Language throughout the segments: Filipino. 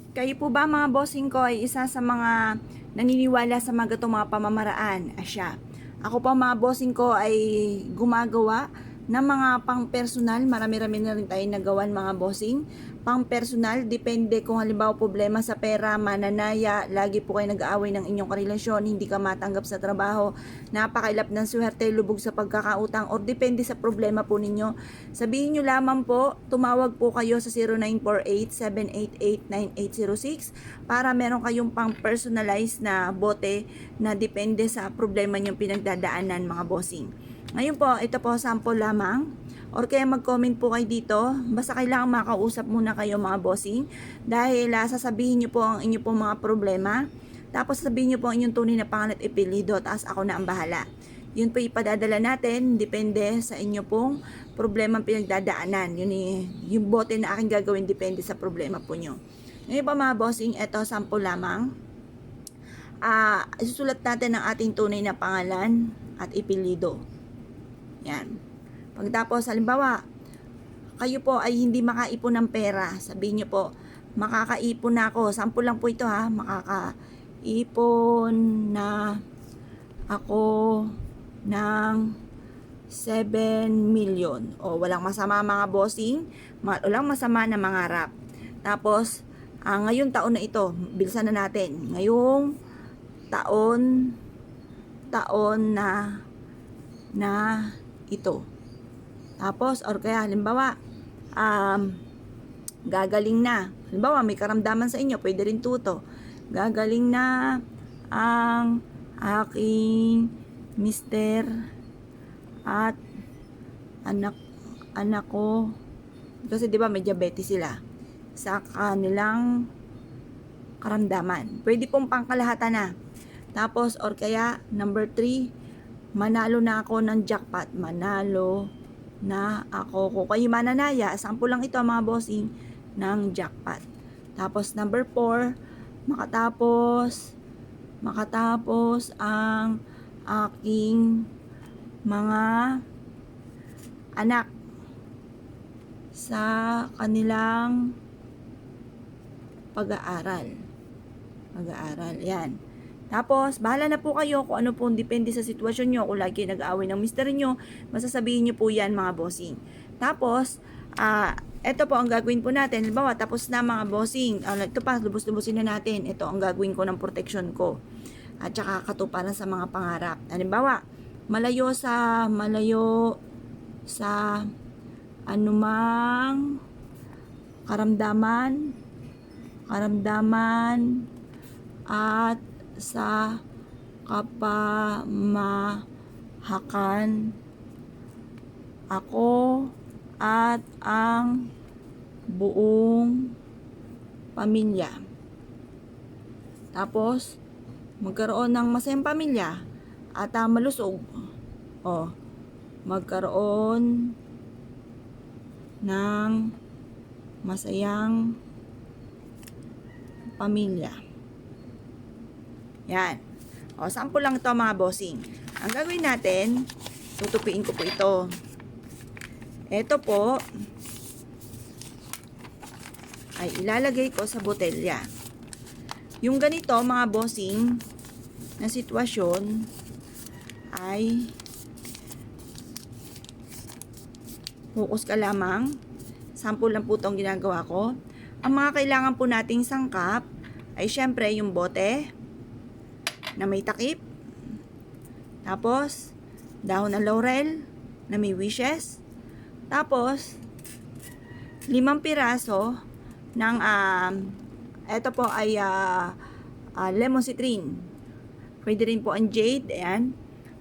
Kayo po ba mga bossing ko ay isa sa mga naniniwala sa mga ganitong mga pamamaraan? Asya. Ako po mga bossing ko ay gumagawa ng mga pang-personal. Marami-rami na rin tayo nagawan mga bossing. Pang-personal, depende kung halimbawa problema sa pera, mananaya, lagi po kayo nag-aaway ng inyong karelasyon, hindi ka matanggap sa trabaho, napakailap ng swerte, lubog sa pagkakautang, or depende sa problema po ninyo. Sabihin nyo lamang po, tumawag po kayo sa 0948-788-9806 para meron kayong pang-personalize na bote na depende sa problema nyong pinagdadaanan mga bossing. Ngayon po, ito po sample lamang or kaya mag-comment po kayo dito. Basta kailangan makausap muna kayo mga bossing dahil sasabihin nyo po ang inyo pong mga problema. Tapos sabihin nyo po ang inyong tunay na pangalan at ipilido, tapos ako na ang bahala. Yun po ipadadala natin, depende sa inyo pong problema pinagdadaanan. Yun yung bote na aking gagawin, depende sa problema po nyo. Ngayon po mga bossing, ito sample lamang. Isusulat natin ang ating tunay na pangalan at ipilido. Yan. Pagtapos, halimbawa, kayo po ay hindi makaipon ng pera. Sabihin nyo po, makakaipon na ako. Sample lang po ito ha. Makakaipon na ako ng 7 million. O, walang masama mga bossing. Walang masama na mangarap. Tapos, ngayong taon na ito, bilisan na natin. Ngayong taon na ito. Tapos, or kaya, halimbawa, gagaling na. Halimbawa, may karamdaman sa inyo, pwede rin tuto. Gagaling na ang aking mister at anak ko. Kasi, di ba, may diabetes sila. Sa kanilang karamdaman. Pwede pong pangkalahatan na. Tapos, or kaya, number 3, manalo na ako ng jackpot. Manalo na ako. Kung kayo mananaya, sample lang ito mga bossing, ng jackpot. Tapos number 4, makatapos ang aking mga anak sa kanilang pag-aaral. Yan. Tapos, bahala na po kayo kung ano po, depende sa sitwasyon nyo. Kung lagi nag-aaway ng mister nyo, masasabihin nyo po yan mga bossing. Tapos, ito po ang gagawin po natin. Halimbawa, tapos na mga bossing. Ito pa, lubos-lubosin na natin. Ito ang gagawin ko ng protection ko. At saka katuparan sa mga pangarap. Halimbawa, malayo sa anumang karamdaman at sa kapamahakan, ako at ang buong pamilya. Tapos, magkaroon ng masayang pamilya at malusog. Magkaroon ng masayang pamilya. Yan. Sample lang ito mga bossing. Ang gagawin natin, tutupiin ko po ito. Ito po, ay ilalagay ko sa botelya. Yung ganito mga bossing, na sitwasyon, ay focus ka lamang. Sample lang po itong ginagawa ko. Ang mga kailangan po nating sangkap, ay syempre yung bote, na may takip. Tapos, dahon ng laurel na may wishes. Tapos, 5 piraso ng ito po ay lemon citrine. Pwede rin po ang jade. Ayan.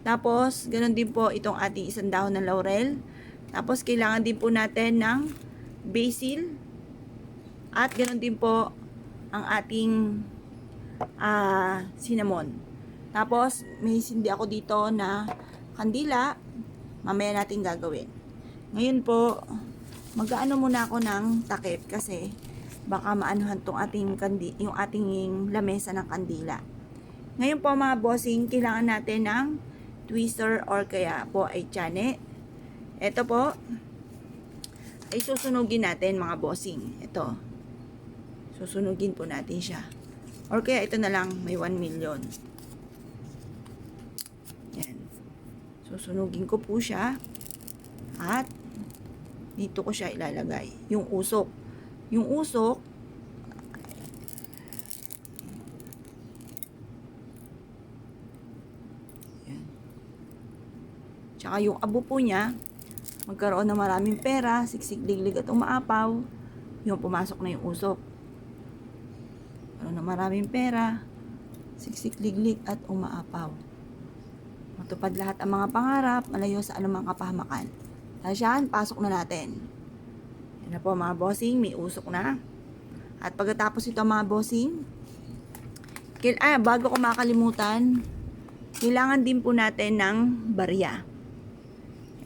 Tapos, ganun din po itong ating isang dahon ng laurel. Tapos, kailangan din po natin ng basil. At ganun din po ang ating cinnamon. Tapos, may sindi ako dito na kandila. Mamaya natin gagawin. Ngayon po, mag-aano muna ako ng takip kasi baka maanuhan tong yung ating lamesa ng kandila. Ngayon po mga bossing, kailangan natin ng twister or kaya po ay tiyané. Ito po, ay susunugin natin mga bossing. Ito. Susunugin po natin siya. Or kaya ito na lang, may 1 million. Yan. Susunugin ko po siya. At dito ko siya ilalagay. Yung usok. Yung usok, yan. Tsaka yung abo po niya, magkaroon ng maraming pera, siksik, liglig at umaapaw, yung pumasok na yung usok. Magkaroon ng maraming pera, siksik, liglig at umaapaw. Matupad lahat ang mga pangarap, malayo sa anumang kapahamakan. Tapos yan, pasok na natin. Yan na po mga bossing, may usok na. At pagkatapos ito mga bossing, bago ko makalimutan, kailangan din po natin ng barya.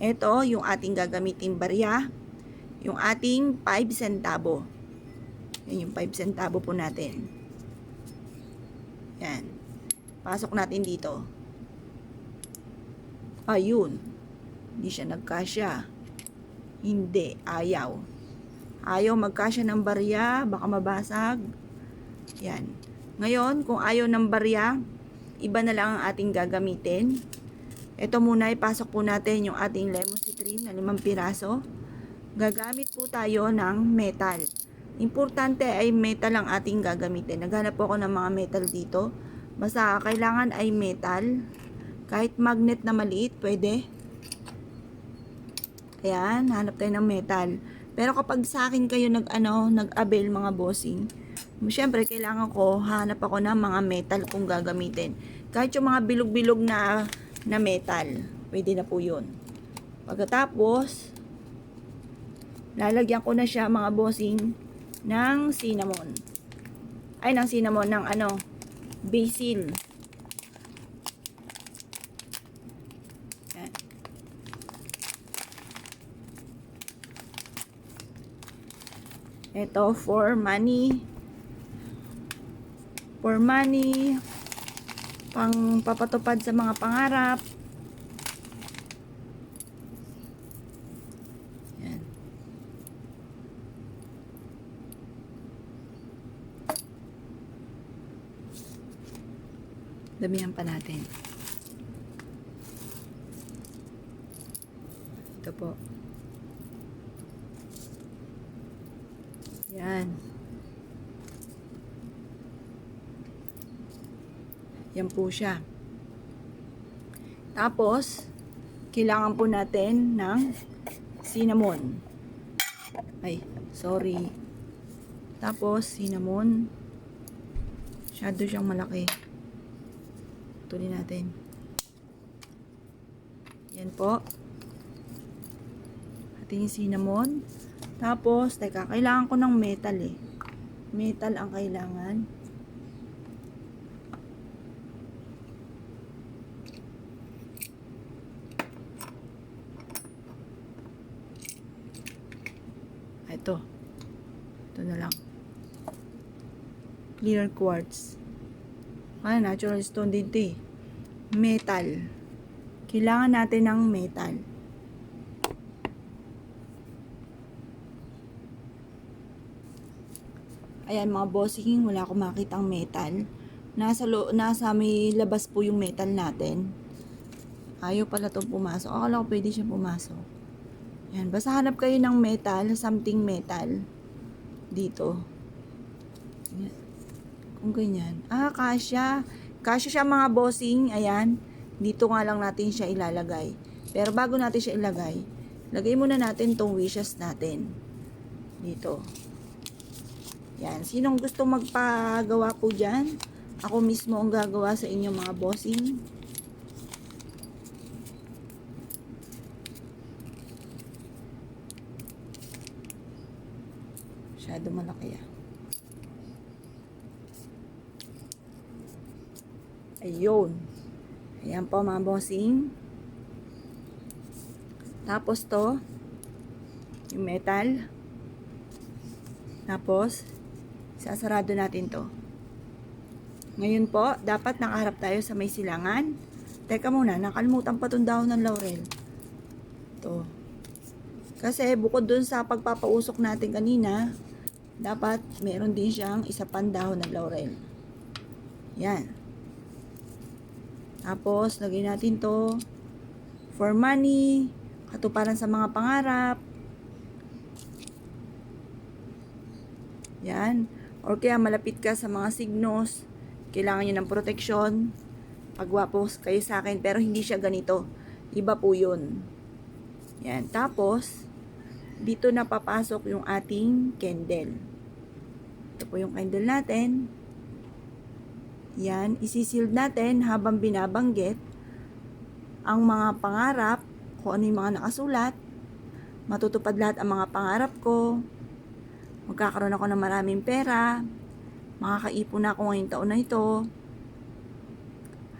Ito yung ating gagamitin barya, yung ating 5 centavo. Yan yung 5 centavo po natin. Yan. Pasok natin dito. Ayun. Hindi siya nagkasya. Hindi. Ayaw. Ayaw magkasya ng barya. Baka mabasag. Yan. Ngayon, kung ayaw ng barya, iba na lang ang ating gagamitin. Ito muna, ipasok po natin yung ating lemon citrine na 5 piraso. Gagamit po tayo ng metal. Importante ay metal ang ating gagamitin. Naghanap po ako ng mga metal dito. Basta kailangan ay metal. Kahit magnet na maliit, pwede. Ayan, hanap tayo ng metal. Pero kapag sa akin kayo nag-avail mga bossing, syempre kailangan ko, hanap ako ng mga metal kung gagamitin. Kahit yung mga bilog-bilog na metal, pwede na po yun. Pagkatapos, lalagyan ko na siya mga bossing ng cinnamon. Ay, ng cinnamon, ng basil. Yan. Ito, for money, pang papatupad sa mga pangarap. Yan. Damihan pa natin. Ito po. Yan. Yan po siya. Tapos, kailangan po natin ng cinnamon. Ay, sorry. Tapos, cinnamon. Masyado siyang malaki. Tuloy natin. Yan po. Ating cinnamon. Tapos, teka, kailangan ko ng metal eh. Metal ang kailangan. Ito. Ito na lang. Clear quartz. Natural stone dito eh. Metal. Kailangan natin ng metal. Ayan mga bossing, wala akong makitang metal. Nasa may labas po yung metal natin. Ayaw pala itong pumasok. Akala ko pwede siya pumasok. Yan, basta hanap kayo ng metal, something metal. Dito. Yan. Kung ganyan. Kasya. Kasya siya mga bossing. Ayan. Dito nga lang natin siya ilalagay. Pero bago natin siya ilagay, lagay muna natin tong wishes natin. Dito. Yan. Sinong gusto magpagawa po dyan? Ako mismo ang gagawa sa inyo mga bossing. Masyado malaki ah. Ayun. Ayan po mga bossing. Tapos to, yung metal. Tapos, sasarado natin to. Ngayon po, dapat nakaharap tayo sa may silangan. Teka muna, nakalimutan pa itong dahon ng laurel. To. Kasi bukod dun sa pagpapausok natin kanina, dapat meron din siyang isa pang dahon ng laurel. Yan. Tapos, lagay natin to for money, katuparan sa mga pangarap. Yan. Or kaya malapit ka sa mga signos, kailangan nyo ng proteksyon. Pagwapo kayo sa akin, pero hindi siya ganito. Iba po yun. Yan. Tapos, dito na papasok yung ating candle. Ito po yung candle natin. Yan. Isisealed natin habang binabanggit ang mga pangarap, kung ano yung mga nakasulat. Matutupad lahat ang mga pangarap ko. Magkakaroon ako ng maraming pera. Makakaipon na ako ngayong taon na ito.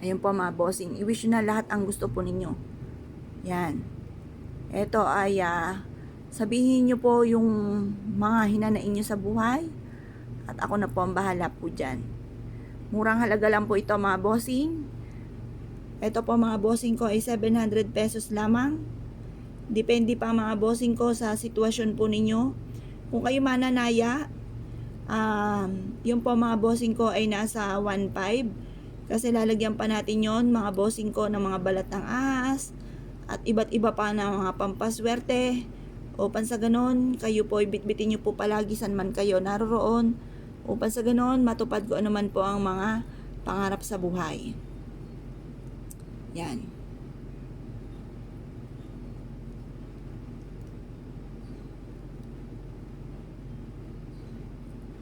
Ayun po mga bossing. I-wish na lahat ang gusto po ninyo. Yan. Ito ay sabihin nyo po yung mga hinanain nyo sa buhay. At ako na po ang bahala po dyan. Murang halaga lang po ito mga bossing. Ito po mga bossing ko ay 700 pesos lamang. Depende pa mga bossing ko sa sitwasyon po ninyo. Kung kayo mananaya, yung po mga bossing ko ay nasa 1.5. Kasi lalagyan pa natin yon mga bossing ko ng mga balat ng ahas at iba't iba pa na mga pampaswerte. Upan sa ganon, kayo po ibitbitin nyo po palagi saan man kayo naroroon. Upan sa ganon, matupad ko anuman po ang mga pangarap sa buhay. Yan.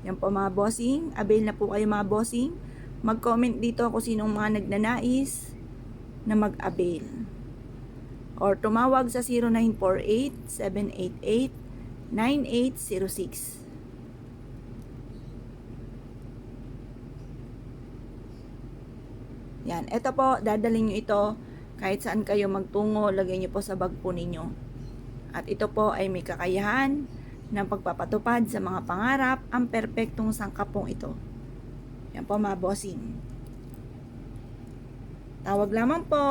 Yan po mga bossing. Avail na po kayo mga bossing. Mag-comment dito kung sinong mga nagnanais na mag-avail. Or tumawag sa 0948-788-9806. Yan. Ito po, dadalhin nyo ito kahit saan kayo magtungo. Lagay nyo po sa bag po ninyo. At ito po ay may kakayahan ng pagpapatupad sa mga pangarap, ang perpektong sangkapong ito. Yan po mga bossing. Tawag lamang po.